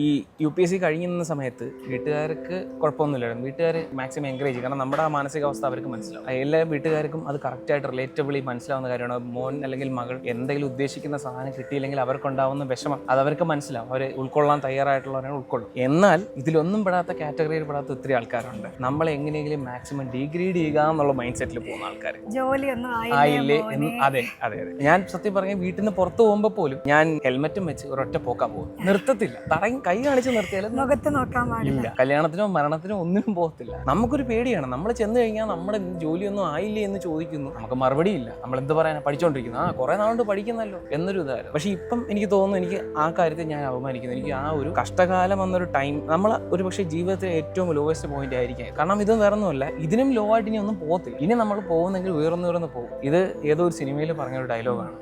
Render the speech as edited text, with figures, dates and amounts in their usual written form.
ഈ UPSC കഴിയുന്ന സമയത്ത് വീട്ടുകാർക്ക് കുഴപ്പമൊന്നുമില്ലായിരുന്നു. വീട്ടുകാർ മാക്സിമം എൻകറേജ് ചെയ്യും. കാരണം നമ്മുടെ ആ മാനസികാവസ്ഥ അവർക്ക് മനസ്സിലാവും. എല്ലാ വീട്ടുകാർക്കും അത് കറക്റ്റായിട്ട് റിലേറ്റബിളി മനസ്സിലാവുന്ന കാര്യമാണ്. മോൻ അല്ലെങ്കിൽ മകൾ എന്തെങ്കിലും ഉദ്ദേശിക്കുന്ന സാധനം കിട്ടിയില്ലെങ്കിൽ അവർക്കുണ്ടാവുന്ന വിഷമം അത് അവർക്ക് മനസ്സിലാവും. അവർ ഉൾക്കൊള്ളാൻ തയ്യാറായിട്ടുള്ളവരാണ് ഉൾക്കൊള്ളും. എന്നാൽ ഇതിലൊന്നും പെടാത്ത കാറ്റഗറിയിൽ പെടാത്ത ഒത്തിരി ആൾക്കാരുണ്ട്. നമ്മൾ എങ്ങനെയെങ്കിലും മാക്സിമം ഡിഗ്രേഡ് ചെയ്യുക എന്നുള്ള മൈൻഡ് സെറ്റിൽ പോകുന്ന ആൾക്കാർ. ജോലിയൊന്നും ആയില്ലേ? അതെ അതെ അതെ. ഞാൻ സത്യം പറഞ്ഞ വീട്ടിൽ നിന്ന് പുറത്ത് പോകുമ്പോൾ പോലും ഞാൻ ഹെൽമെറ്റും വെച്ച് ഒരൊറ്റ പോക്കാൻ പോകും. നിർത്തത്തില്ല. തടയും കൈ കാണിച്ച് നിർത്തിയാലും മുഖത്ത് നോക്കാൻ പാടില്ല. കല്യാണത്തിനോ മരണത്തിനോ ഒന്നിനും പോകത്തില്ല. നമുക്കൊരു പേടിയാണ്. നമ്മൾ ചെന്ന് കഴിഞ്ഞാൽ നമ്മുടെ ജോലിയൊന്നും ആയില്ലേ എന്ന് ചോദിക്കുന്നു. നമുക്ക് മറുപടിയില്ല. നമ്മൾ എന്ത് പറയാനാ, പഠിച്ചോണ്ടിരിക്കുന്നു. കുറെ നാളുകൊണ്ട് പഠിക്കുന്നല്ലോ എന്നൊരു ഇതായിരുന്നു. പക്ഷെ ഇപ്പം എനിക്ക് തോന്നുന്നു, എനിക്ക് ആ കാര്യത്തിൽ ഞാൻ അപമാനിക്കുന്നു. എനിക്ക് ആ ഒരു കഷ്ടകാലം എന്നൊരു ടൈം നമ്മൾ ഒരു പക്ഷേ ജീവിതത്തിലെ ഏറ്റവും ലോവസ്റ്റ് പോയിന്റ് ആയിരിക്കും. കാരണം ഇത് വേറൊന്നുമല്ല, ഇതിനും ലോ ആയിട്ട് ഇനി ഒന്നും പോകത്തില്ല. ഇനി നമ്മൾ പോകുന്നെങ്കിൽ ഉയർന്നു പോകും. ഇത് ഏതോ ഒരു സിനിമയിൽ പറഞ്ഞൊരു ഡയലോഗാണ്.